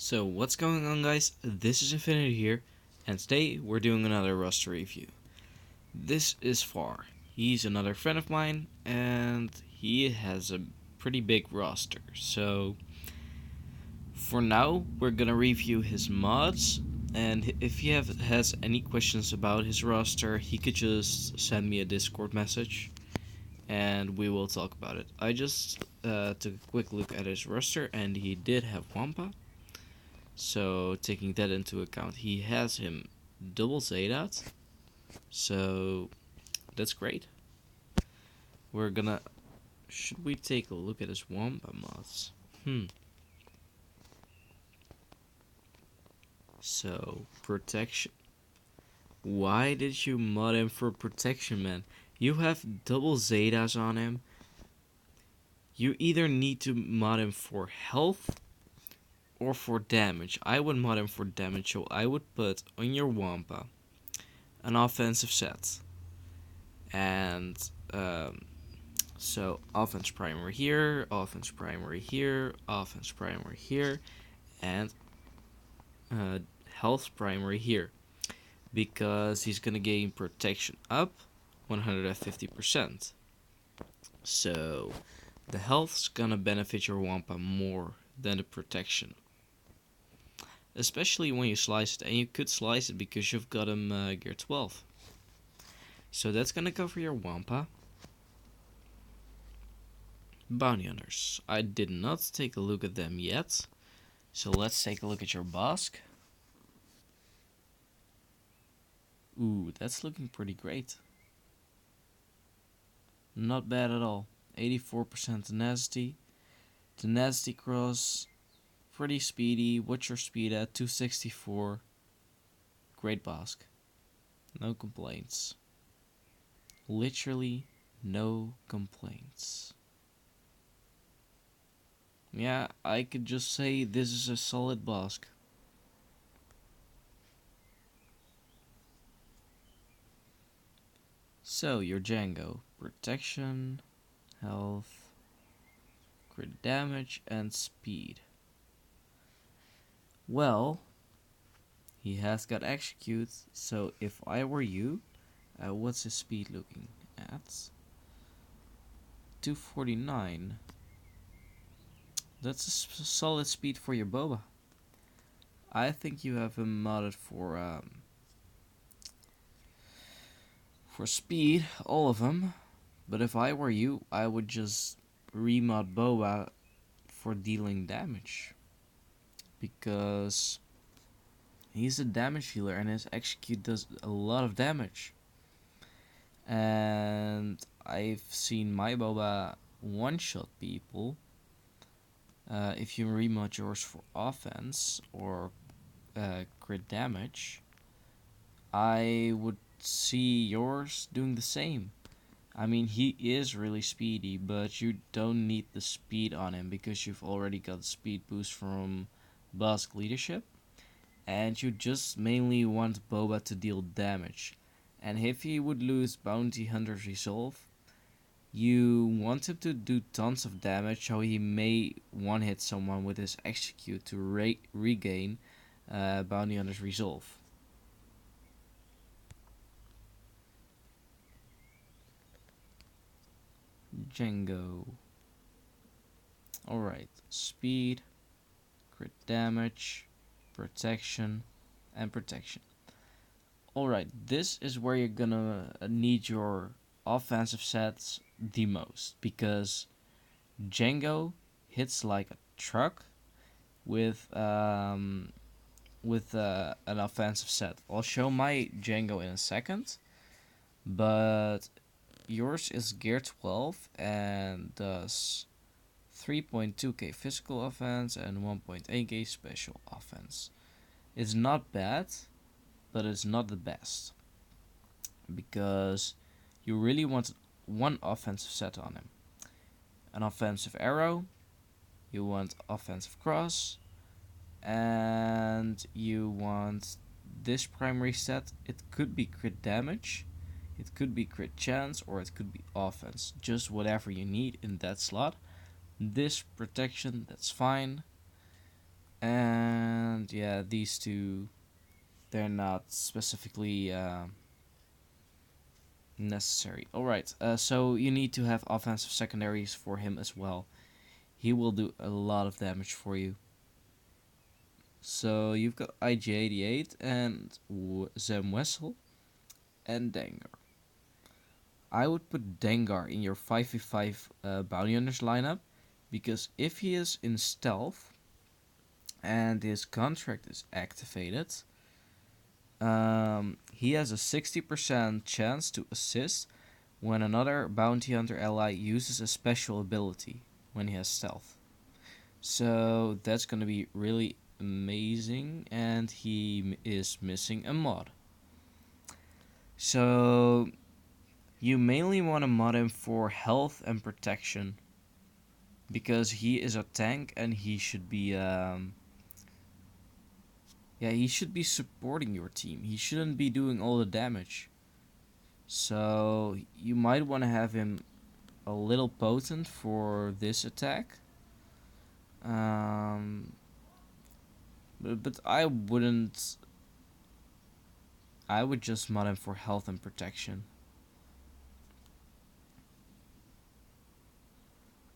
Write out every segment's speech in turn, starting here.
So what's going on, guys? This is Infinity here, and today we're doing another roster review. This is Far. He's another friend of mine, and he has a pretty big roster. So for now, we're gonna review his mods, and if he has any questions about his roster, he could just send me a Discord message, and we will talk about it. I just took a quick look at his roster, and he did have Wampa. So taking that into account, he has him double Zedat. So that's great. We're gonna. Should we take a look at his Wampa mods? So protection. Why did you mod him for protection, man? You have double Zetas on him. You either need to mod him for health or for damage. I would mod him for damage, so I would put on your Wampa an offensive set. And so offense primary here, offense primary here, offense primary here, and health primary here, because he's gonna gain protection up 150%. So the health's gonna benefit your Wampa more than the protection, especially when you slice it, and you could slice it because you've got him gear 12. So that's gonna cover your Wampa. Bounty Hunters. I did not take a look at them yet. So let's take a look at your Bosk. Ooh, that's looking pretty great. Not bad at all. 84% tenacity. Tenacity cross. Pretty speedy. What's your speed at? 264. Great Bosk. No complaints. Literally no complaints. Yeah, I could just say this is a solid Bosk. So, your Django. Protection, health, crit damage, and speed. Well, he has got execute, so if I were you, what's his speed looking at? 249. That's a solid speed for your Boba. I think you have him modded for speed, all of them. But if I were you, I would just remod Boba for dealing damage, because he's a damage healer and his execute does a lot of damage. And I've seen my Boba one-shot people. If you remod yours for offense or crit damage, I would see yours doing the same. I mean, he is really speedy, but you don't need the speed on him because you've already got speed boost from Bosk leadership, and you just mainly want Boba to deal damage. And if he would lose Bounty Hunter's Resolve, you want him to do tons of damage, so he may one-hit someone with his execute to regain Bounty Hunter's Resolve. Django. Alright, speed, crit damage, protection, and protection. Alright, this is where you're gonna need your offensive sets the most, because Django hits like a truck with an offensive set. I'll show my Django in a second, but yours is gear 12 and does 3.2k physical offense and 1.8k special offense. It's not bad, but it's not the best, because you really want one offensive set on him. An offensive arrow, you want offensive cross, and you want this primary set. It could be crit damage, it could be crit chance, or it could be offense. Just whatever you need in that slot. This protection, that's fine. And and yeah, these two, they're not specifically necessary. Alright, so you need to have offensive secondaries for him as well. He will do a lot of damage for you. So you've got IG-88 and Zem Wessel and Dengar. I would put Dengar in your 5v5 Bounty Hunters lineup, because if he is in stealth and his contract is activated, he has a 60% chance to assist when another bounty hunter ally uses a special ability when he has stealth. So that's gonna be really amazing, and he is missing a mod. So you mainly want to mod him for health and protection, because he is a tank and he should be he should be supporting your team. He shouldn't be doing all the damage. So you might want to have him a little potent for this attack. But I wouldn't. I would just mod him for health and protection.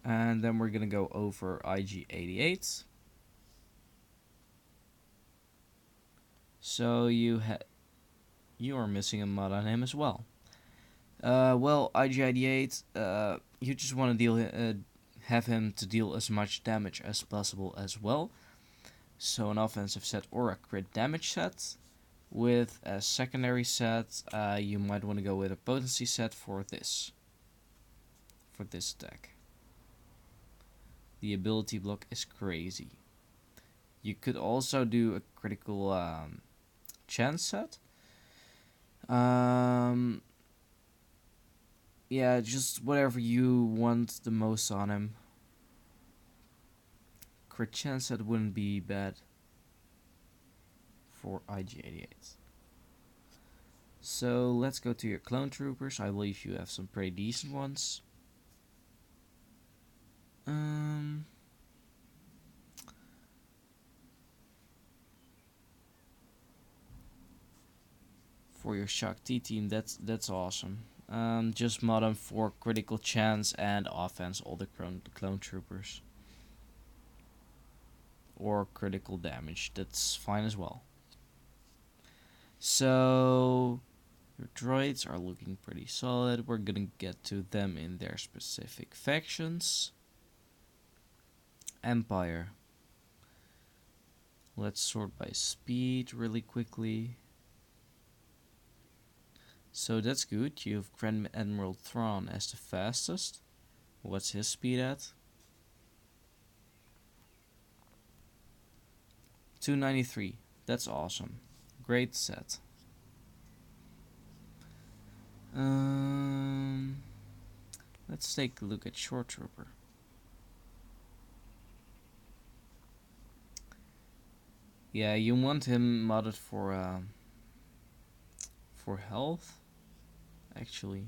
And then we're gonna go over IG-88. So you are missing a mod on him as well. Well, IG-88, you just want to have him to deal as much damage as possible as well. So an offensive set or a crit damage set. With a secondary set, you might want to go with a potency set for this deck. The ability block is crazy. You could also do a critical chance set. Yeah, just whatever you want the most on him. Crit chance set wouldn't be bad for IG-88. So let's go to your clone troopers. I believe you have some pretty decent ones. For your Shakti team, that's awesome. Just mod them for critical chance and offense, all the clone troopers. Or critical damage, that's fine as well. So your droids are looking pretty solid. We're gonna get to them in their specific factions. Empire. Let's sort by speed really quickly. So that's good. You have Grand Admiral Thrawn as the fastest. What's his speed at? 293. That's awesome. Great set. Let's take a look at Short Trooper. Yeah, you want him modded for health, actually.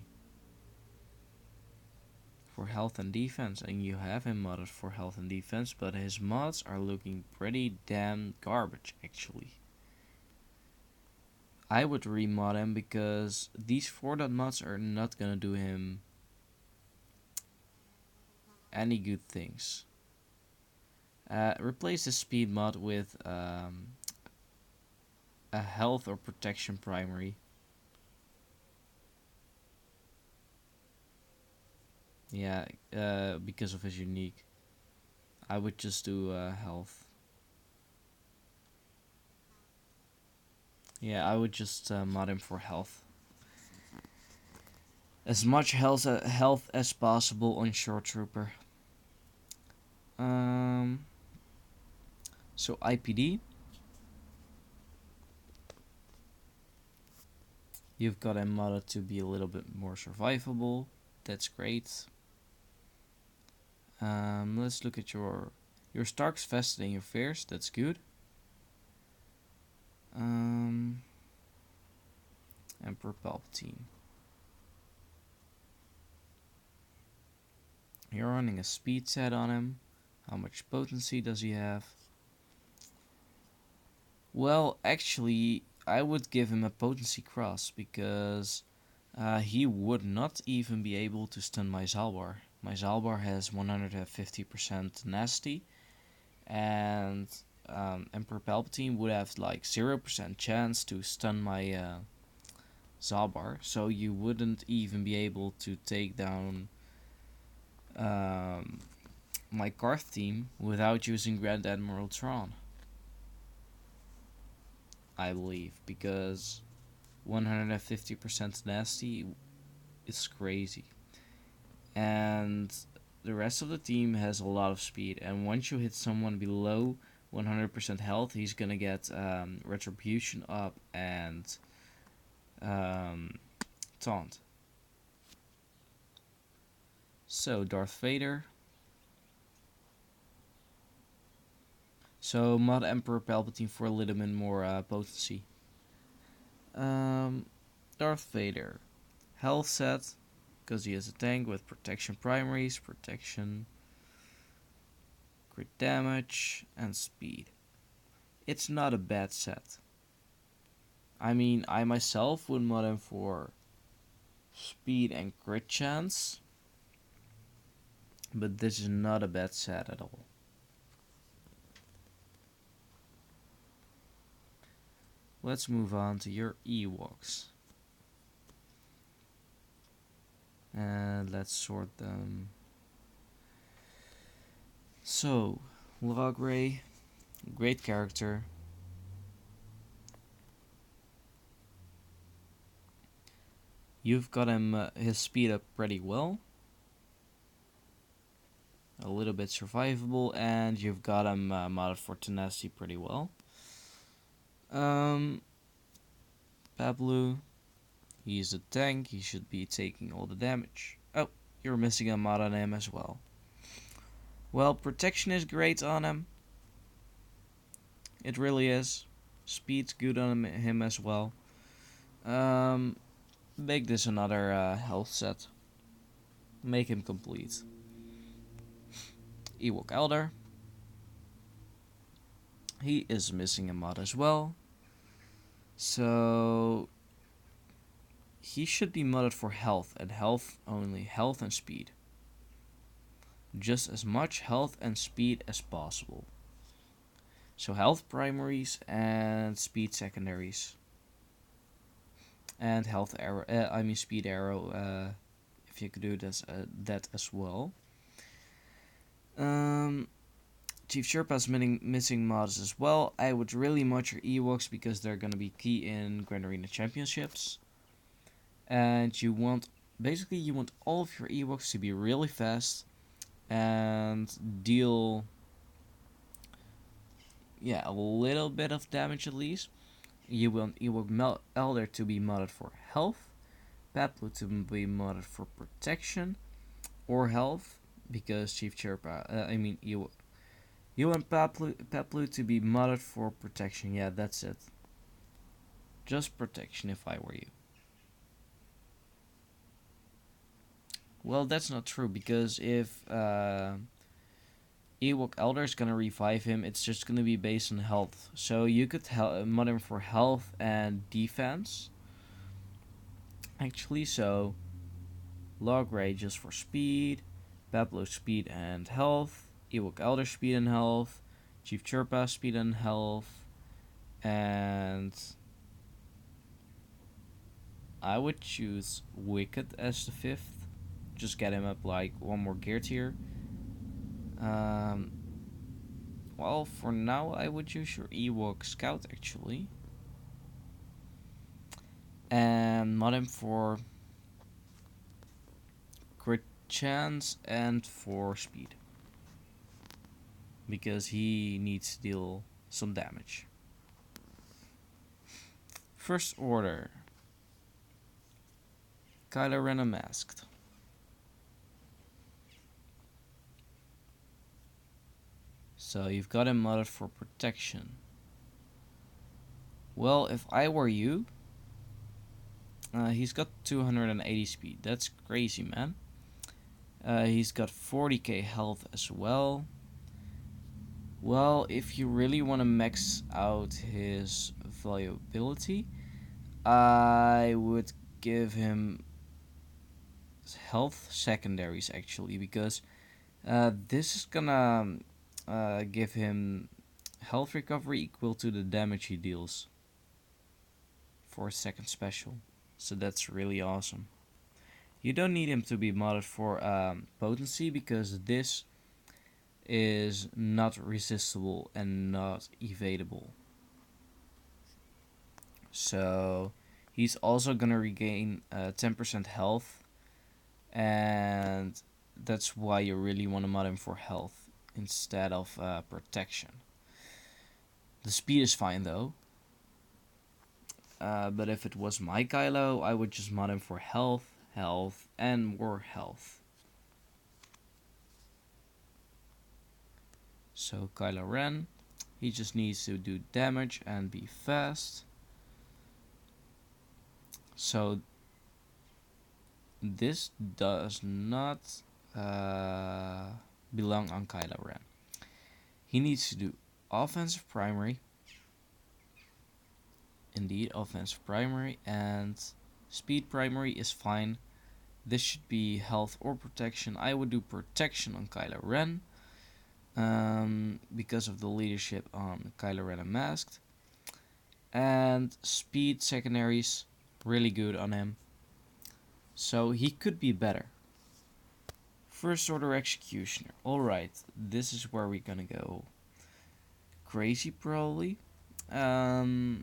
For health and defense, and you have him modded for health and defense, but his mods are looking pretty damn garbage, actually. I would remod him, because these 4-dot mods are not gonna do him any good things. Replace the speed mod with a health or protection primary. Yeah, because of his unique. I would just do health. Yeah, I would just mod him for health. As much health as possible on Short Trooper. So IPD. You've got him modded to be a little bit more survivable. That's great. Let's look at your Stark's vested in your fears. That's good. Emperor Palpatine. You're running a speed set on him. How much potency does he have? Well, actually, I would give him a potency cross because he would not even be able to stun my Zalbar. My Zalbar has 150% tenacity, and Emperor Palpatine would have like 0% chance to stun my Zalbar, so you wouldn't even be able to take down um, my Karth team without using Grand Admiral Thrawn, I believe, because 150% nasty is crazy. And the rest of the team has a lot of speed, and once you hit someone below 100% health, he's gonna get Retribution up and um, Taunt. So, Darth Vader. So, mod Emperor Palpatine for a little bit more potency. Um, Darth Vader. Health set, because he has a tank with protection primaries, protection, crit damage, and speed. It's not a bad set. I mean, I myself would mod him for speed and crit chance, but this is not a bad set at all. Let's move on to your Ewoks. And let's sort them. So, Logray, great character. You've got him his speed up pretty well. A little bit survivable, and you've got him modded for tenacity pretty well. Pablo, he's a tank, he should be taking all the damage. Oh, you're missing a mod on him as well. Well, protection is great on him. It really is. Speed's good on him as well. Make this another health set. Make him complete. Ewok Elder. He is missing a mod as well. So he should be modded for health, and health only, health and speed. Just as much health and speed as possible. So health primaries and speed secondaries. And health arrow, speed arrow, if you could do this, that as well. Chief Sherpa's missing mods as well. I would really mod your Ewoks because they're gonna be key in Grand Arena Championships. And you want all of your Ewoks to be really fast and deal a little bit of damage at least. You want Ewok Elder to be modded for health, Pablo to be modded for protection or health, because Chief Sherpa, you want Pablo to be modded for protection. Yeah, that's it. Just protection if I were you. Well, that's not true, because if Ewok Elder is gonna revive him, it's just gonna be based on health. So you could mod him for health and defense. Actually, so Logray just for speed, Pablo speed and health, Ewok Elder speed and health, Chief Sherpa speed and health, and I would choose Wicked as the 5th. Just get him up like one more gear tier. Well, for now, I would use your Ewok Scout actually, and mod him for crit chance and for speed, because he needs to deal some damage. First Order. Kylo Ren Unmasked. So you've got him modded for protection. Well, if I were you, he's got 280 speed. That's crazy, man. He's got 40k health as well. Well, if you really want to max out his valuability, I would give him health secondaries actually, because this is gonna give him health recovery equal to the damage he deals for a second special. So that's really awesome. You don't need him to be modded for potency, because this is not resistible and not evadable. So he's also gonna regain 10% health, and that's why you really want to mod him for health instead of protection. The speed is fine though, but if it was my Kylo, I would just mod him for health, health, and more health. So Kylo Ren, he just needs to do damage and be fast. So this does not belong on Kylo Ren. He needs to do offensive primary, indeed offensive primary, and speed primary is fine. This should be health or protection. I would do protection on Kylo Ren, because of the leadership on Kylo Ren Unmasked. And speed secondaries, really good on him. So he could be better. First Order Executioner. Alright, this is where we're gonna go crazy probably. Yeah,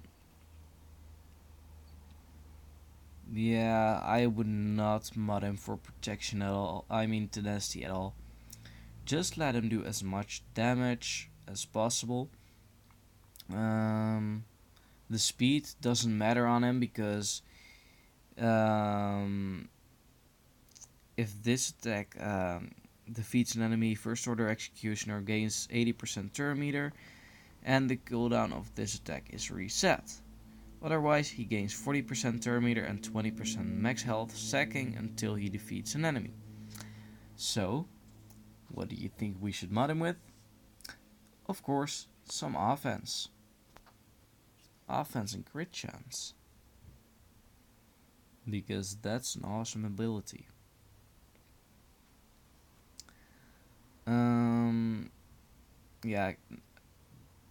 I would not mod him for protection at all. I mean tenacity at all. Just let him do as much damage as possible. The speed doesn't matter on him, because if this attack defeats an enemy, First Order Executioner gains 80% turn meter, and the cooldown of this attack is reset. Otherwise, he gains 40% turn meter and 20% max health, stacking until he defeats an enemy. So, what do you think we should mod him with? Of course, some offense. Offense and crit chance. Because that's an awesome ability. Yeah.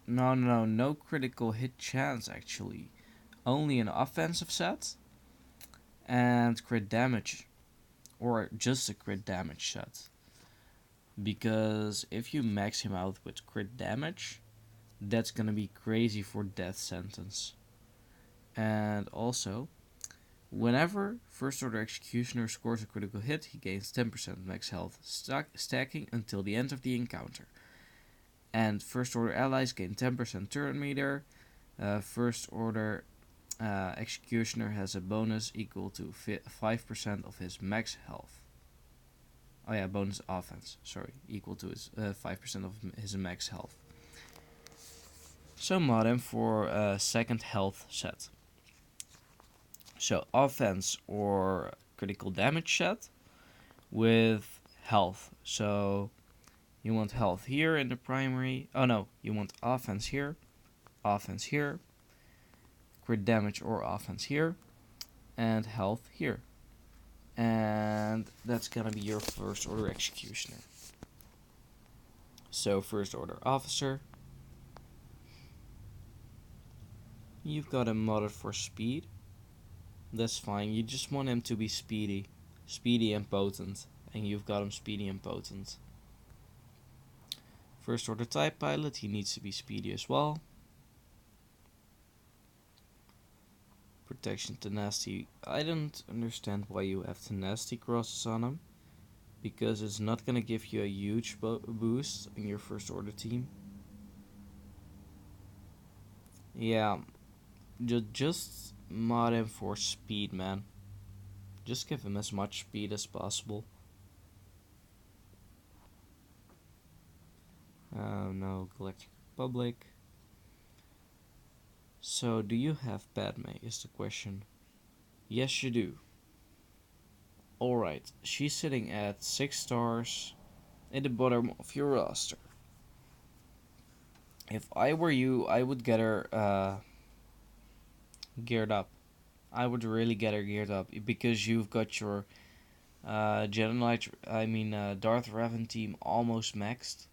No critical hit chance actually. Only an offensive set and crit damage, or just a crit damage set. Because if you max him out with crit damage, that's gonna be crazy for death sentence. And also, whenever First Order Executioner scores a critical hit, he gains 10% max health, stacking until the end of the encounter. And First Order allies gain 10% turn meter. First Order Executioner has a bonus equal to 5% of his max health. Oh yeah, bonus offense, sorry, equal to his 5% of his max health. So mod him for a second health set. So offense or critical damage set with health. So you want health here in the primary. Oh no, you want offense here, crit damage or offense here, and health here. And that's gonna be your First Order Executioner. So First Order Officer, you've got him modded for speed. That's fine, you just want him to be speedy and potent, and you've got him speedy and potent. First Order TIE Pilot, he needs to be speedy as well. Protection tenacity, I don't understand why you have tenacity crosses on him, because it's not gonna give you a huge boost in your First Order team. Yeah, just mod him for speed, man. Just give him as much speed as possible. Oh no, Galactic Republic. So, do you have Padme, is the question. Yes, you do. Alright, she's sitting at 6 stars at the bottom of your roster. If I were you, I would get her geared up. I would really get her geared up because you've got your Darth Revan team almost maxed.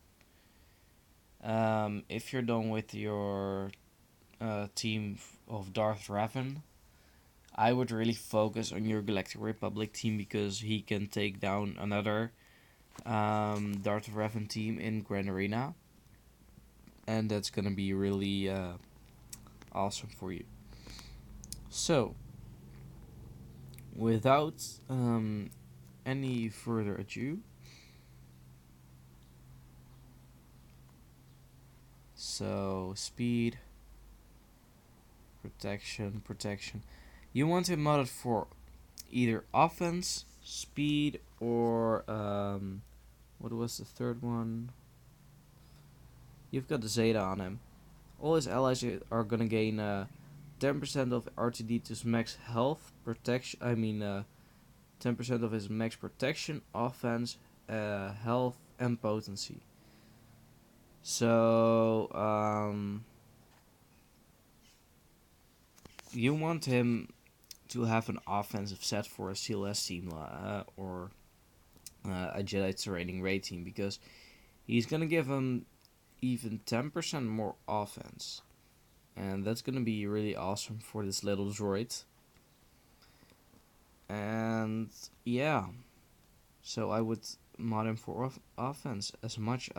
If you're done with your team of Darth Revan, I would really focus on your Galactic Republic team because he can take down another Darth Revan team in Grand Arena, and that's gonna be really awesome for you. So, without any further ado, so speed, protection. You want him modded for either offense, speed, or what was the third one? You've got the Zeta on him. All his allies are gonna gain 10% of R2D2's max health protection. 10% of his max protection, offense, health, and potency. So you want him to have an offensive set for a CLS team or a Jedi Training Raid team because he's gonna give him even 10% more offense, and that's gonna be really awesome for this little droid. And yeah, so I would mod him for offense, as much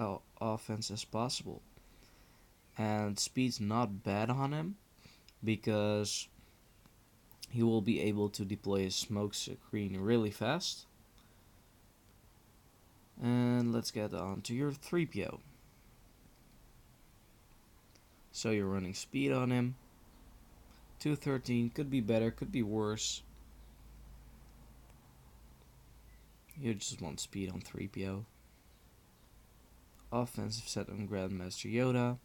offense as possible. And speed's not bad on him because he will be able to deploy his smoke screen really fast. And let's get on to your 3PO. So you're running speed on him. 213 could be better, could be worse. You just want speed on 3PO. Offensive set on Grandmaster Yoda.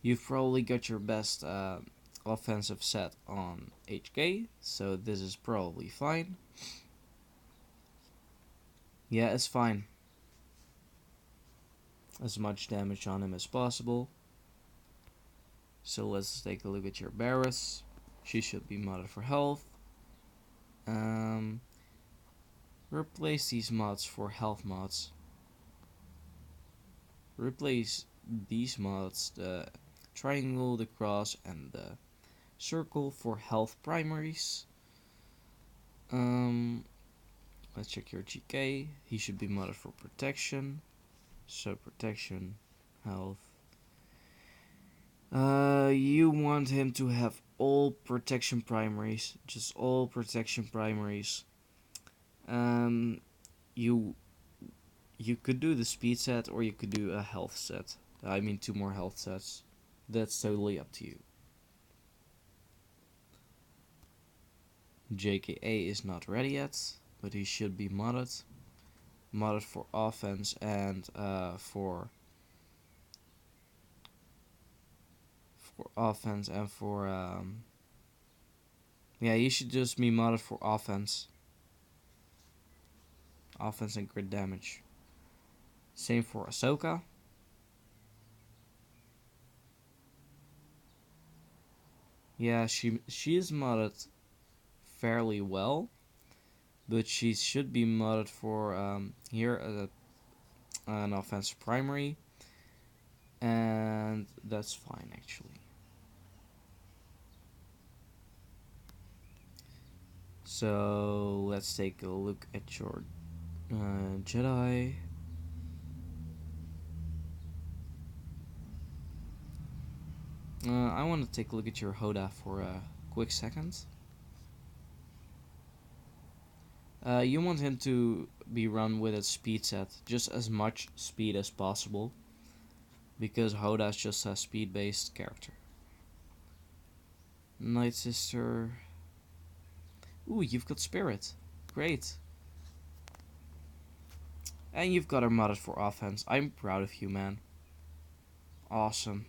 You've probably got your best offensive set on HK, so this is probably fine. Yeah, it's fine. As much damage on him as possible. So let's take a look at your Barriss. She should be modded for health. Replace these mods for health mods. Replace these mods, the triangle, the cross, and the circle, for health primaries. Let's check your GK. He should be modded for protection. So protection, health. You want him to have all protection primaries, just all protection primaries. You could do the speed set or you could do a health set. 2 more health sets. That's totally up to you. JKA is not ready yet, but he should be modded. Modded for offense and for offense and for you should just be modded for offense. Offense and crit damage. Same for Ahsoka. Yeah, she is modded fairly well, but she should be modded for here an offensive primary, and that's fine actually. So let's take a look at your Jedi. I want to take a look at your Hoda for a quick second. You want him to be run with a speed set, just as much speed as possible, because Hoda is just a speed-based character. Night Sister. Ooh, you've got Spirit. Great. And you've got her modded for offense. I'm proud of you, man. Awesome.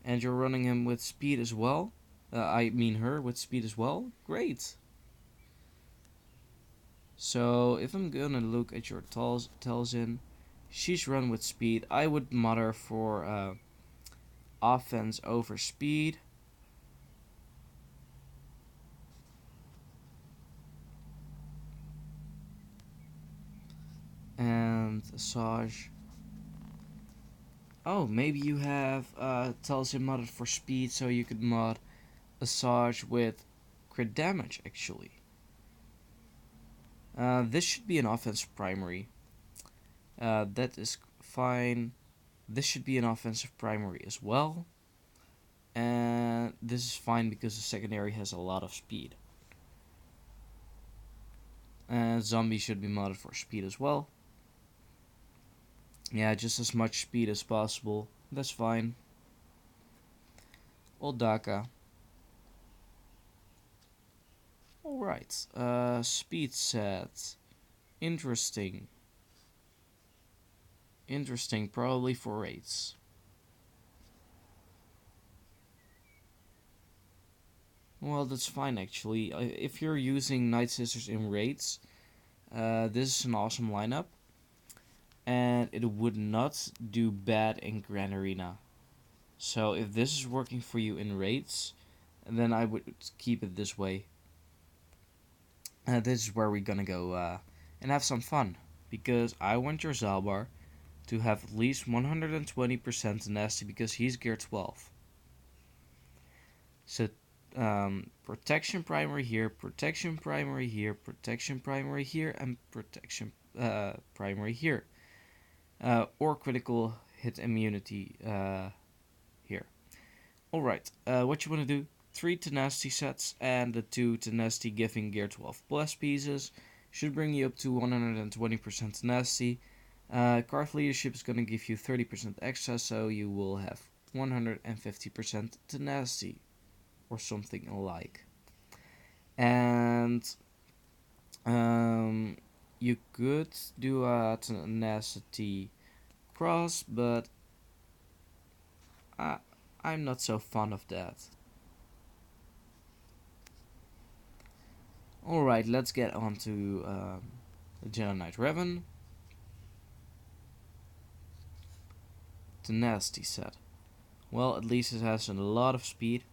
And you're running him with speed as well? Her with speed as well? Great. So, if I'm gonna look at your Talzin, She's run with speed. I would mod her for offense over speed. And Asajj. Oh, maybe you have Tal'Sim modded for speed, so you could mod Asajj with crit damage, actually. This should be an offensive primary. That is fine. This should be an offensive primary as well. And this is fine because the secondary has a lot of speed. And Zombie should be modded for speed as well. Yeah, just as much speed as possible. That's fine. Oldaka. Alright. Speed set. Interesting. Interesting, probably for raids. Well, that's fine actually. If you're using Night Sisters in raids, this is an awesome lineup. And it would not do bad in Grand Arena. So if this is working for you in raids, then I would keep it this way. This is where we're gonna go and have some fun. Because I want your Zaalbar to have at least 120% tenacity because he's gear 12. So protection primary here, protection primary here, protection primary here, and protection primary here. Or critical hit immunity here. Alright, what you want to do, 3 tenacity sets and the 2 tenacity giving gear 12 plus pieces should bring you up to 120% tenacity. Card leadership is going to give you 30% extra, so you will have 150% tenacity or something alike. And you could do a tenacity cross, but I'm not so fond of that. Alright, let's get on to the Jedi Knight Revan. Tenacity set. Well, at least it has a lot of speed.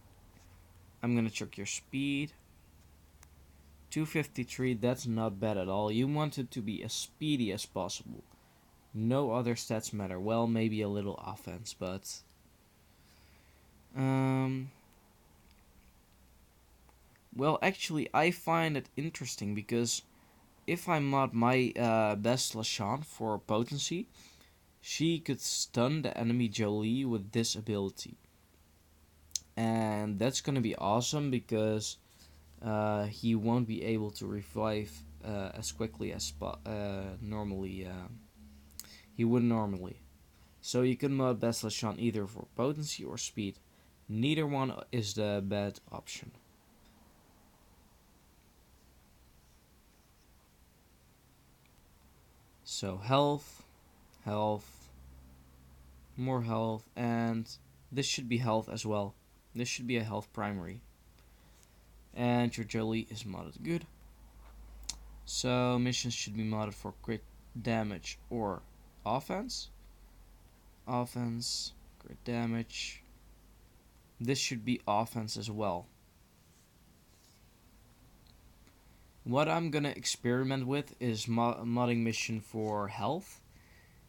I'm gonna check your speed. 253, that's not bad at all. You want it to be as speedy as possible. No other stats matter. Well, maybe a little offense, but well, actually, I find it interesting because if I mod my Best Lashan for potency, she could stun the enemy Jolee with this ability. And that's gonna be awesome because he won't be able to revive as quickly as normally he would normally. So you can mod Best Lashan either for potency or speed. Neither one is the bad option. So health, health, more health, and this should be health as well. This should be a health primary. And your Jolee is modded good. So missions should be modded for crit damage or offense. Offense, crit damage. This should be offense as well. What I'm gonna experiment with is modding mission for health,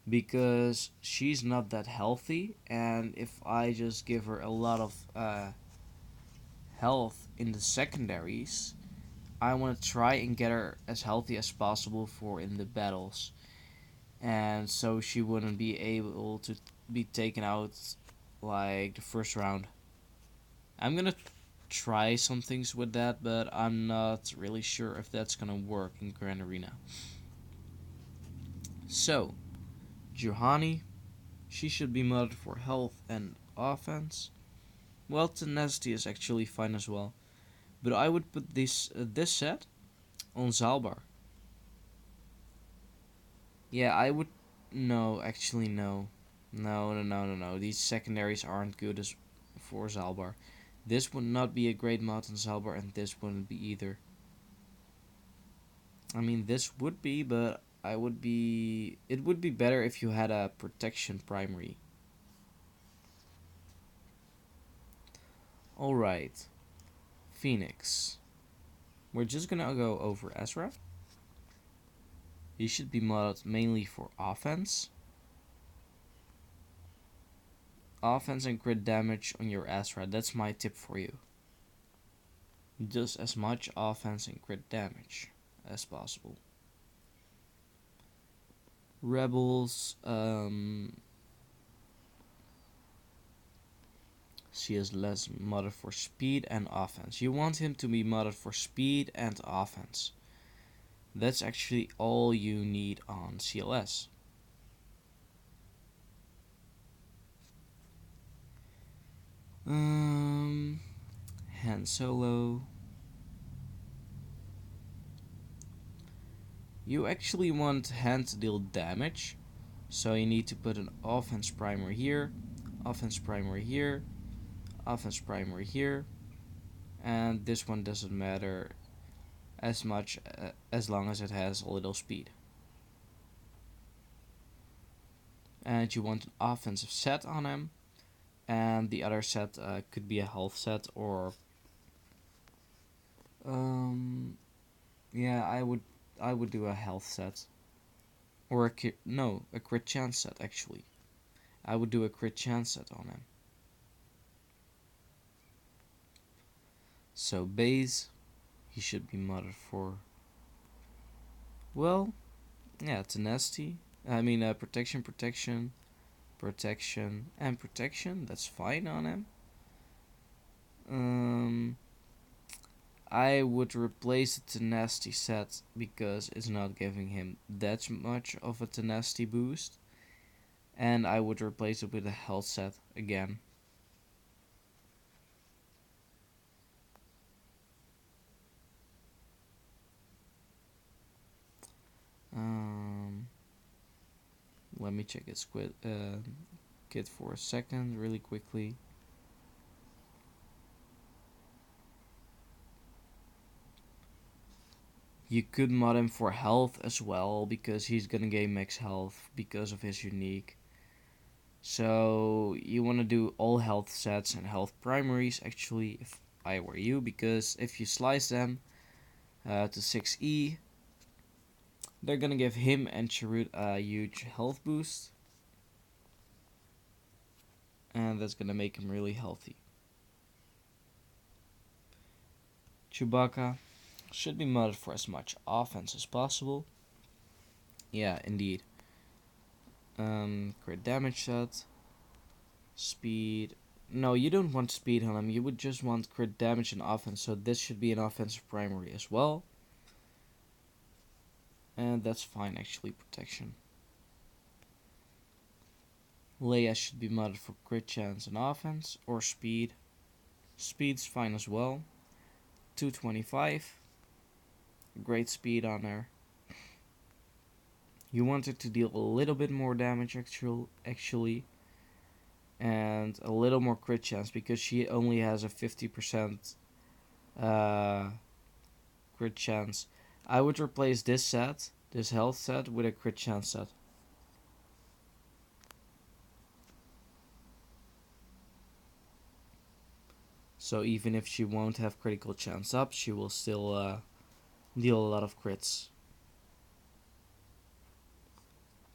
because she's not that healthy, and if I just give her a lot of health in the secondaries, I want to try and get her as healthy as possible for in the battles, and so she wouldn't be able to be taken out like the first round. I'm gonna try some things with that, but I'm not really sure if that's gonna work in Grand Arena. So, Juhani, she should be modded for health and offense. Well, tenacity is actually fine as well, but I would put this set on Zaalbar. Yeah, I would. No, actually, no. No. These secondaries aren't good as for Zaalbar. This would not be a great mod on Zaalbar, and this wouldn't be either. I mean, this would be, but it would be better if you had a protection primary. Alright, Phoenix. We're just gonna go over Ezra. He should be modded mainly for offense. Offense and crit damage on your Ezra, that's my tip for you. He does as much offense and crit damage as possible. Rebels, she is less modded for speed and offense. You want him to be modded for speed and offense. That's actually all you need on CLS. Han Solo. You actually want Han to deal damage, so you need to put an offense primer here, offense primer here, offense primer here, and this one doesn't matter as much as long as it has a little speed. And you want an offensive set on him, and the other set could be a health set or yeah, I would do a health set or a crit chance set actually. I would do a crit chance set on him. So base, he should be modded for, well, yeah, tenacity. I mean, protection, protection, protection, and protection. That's fine on him. I would replace the tenacity set because it's not giving him that much of a tenacity boost. And I would replace it with a health set again. Let me check his kit for a second, really quickly. You could mod him for health as well, because he's gonna gain max health because of his unique. So you want to do all health sets and health primaries actually, if I were you, because if you slice them to 6E, they're gonna give him and Chirrut a huge health boost, and that's gonna make him really healthy. Chewbacca should be modded for as much offense as possible. Yeah, indeed. Crit damage set, speed. No, you don't want speed on him. You would just want crit damage and offense. So this should be an offensive primary as well. And that's fine actually, protection. Leia should be modded for crit chance and offense, or speed. Speed's fine as well. 225. Great speed on her. You want her to deal a little bit more damage actually. And a little more crit chance because she only has a 50% crit chance. I would replace this health set, with a crit chance set. So even if she won't have critical chance up, she will still deal a lot of crits.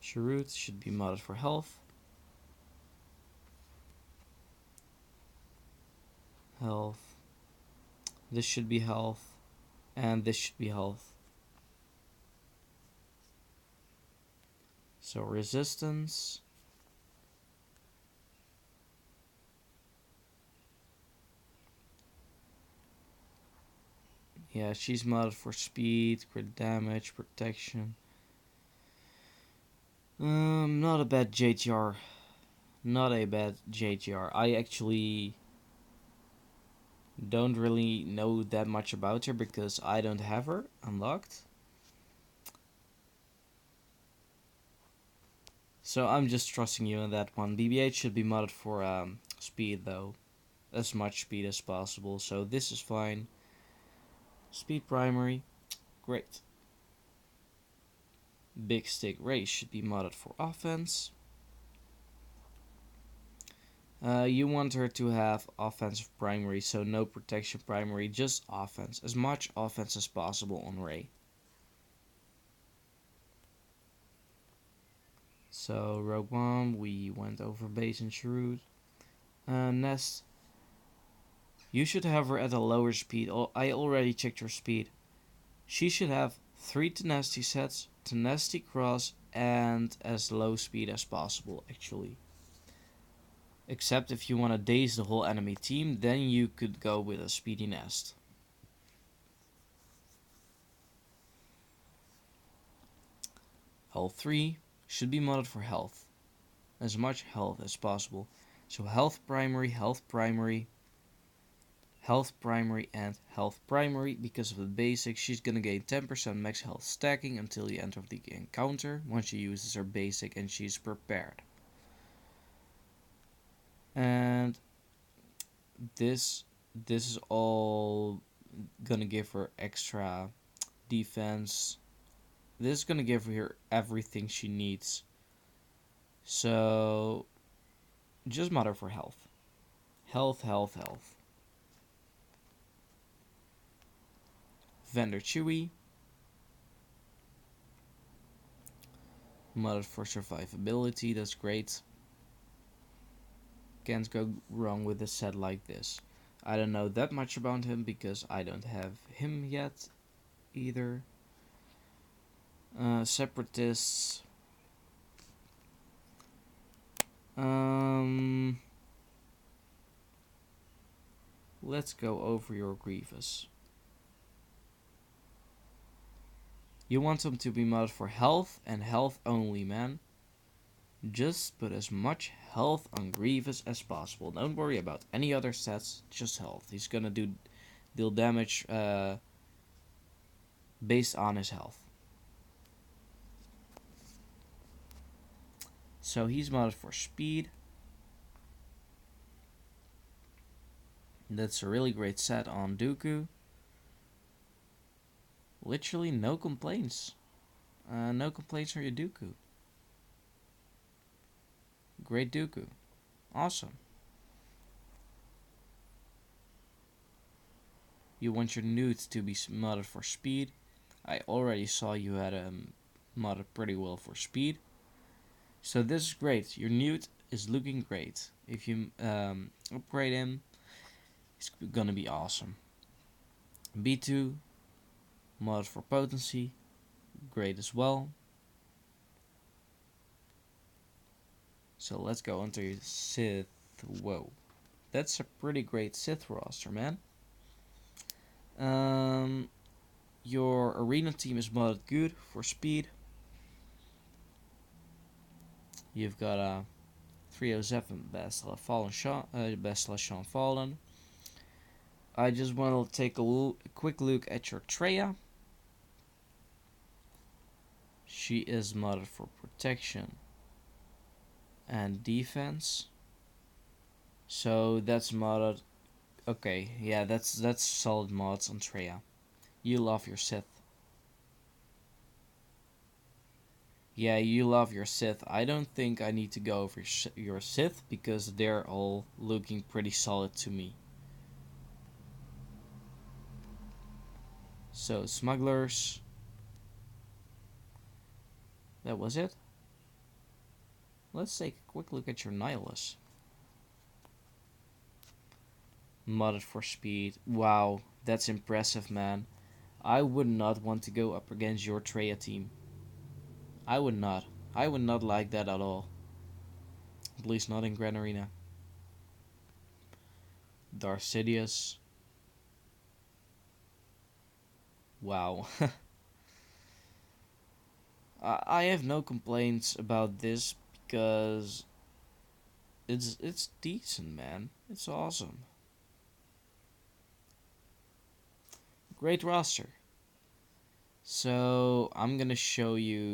Chirrut should be modded for health. Health. This should be health. And this should be health. So resistance. Yeah, she's modded for speed, crit damage, protection. Not a bad JTR. Not a bad JTR. I actually don't really know that much about her because I don't have her unlocked. So I'm just trusting you on that one. BB-8 should be modded for speed though. As much speed as possible. So this is fine. Speed primary. Great. Big Stick Ray should be modded for offense. You want her to have offensive primary, so no protection primary, just offense. As much offense as possible on Ray. So Rogue One, we went over base and Shrewd. Nest, you should have her at a lower speed. I already checked her speed. She should have 3 tenacity sets, tenacity cross, and as low speed as possible, actually. Except if you want to daze the whole enemy team, then you could go with a speedy Nest. Health 3 should be modded for health. As much health as possible. So health primary, health primary, health primary, and health primary. Because of the basic, she's gonna gain 10% max health stacking until the end of the encounter, once she uses her basic and she's prepared. And this is all gonna give her extra defense. This is gonna give her everything she needs. So just mod her for health. Health, health, health. Vendor Chewy. Modded for survivability, that's great. Can't go wrong with a set like this. I don't know that much about him because I don't have him yet either. Separatists. Let's go over your Grievous. You want them to be modded for health and health only, man. Just put as much health on Grievous as possible. Don't worry about any other stats, just health. He's gonna deal damage based on his health. So he's modded for speed. That's a really great set on Dooku. Literally no complaints. No complaints on your Dooku. Great Dooku. Awesome. You want your Newt to be modded for speed. I already saw you had modded pretty well for speed. So this is great. Your Newt is looking great. If you upgrade him, it's gonna be awesome. B2, modded for potency, great as well. So let's go into your Sith. Whoa, that's a pretty great Sith roster, man. Your arena team is modded good for speed. You've got a 307 Bastila Fallen Bastila Sean Fallen. I just want to take a quick look at your Traya. She is modded for protection and defense. So that's modded. Okay, yeah, that's solid mods on Traya. You love your Sith. Yeah, you love your Sith. I don't think I need to go over your Sith because they're all looking pretty solid to me. So, smugglers. That was it. Let's take a quick look at your Nihilus. Modded for speed. Wow, that's impressive, man. I would not want to go up against your Traya team. I would not. I would not like that at all. At least not in Grand Arena. Darth Sidious. Wow. I have no complaints about this because it's decent, man. It's awesome. Great roster. So I'm gonna show you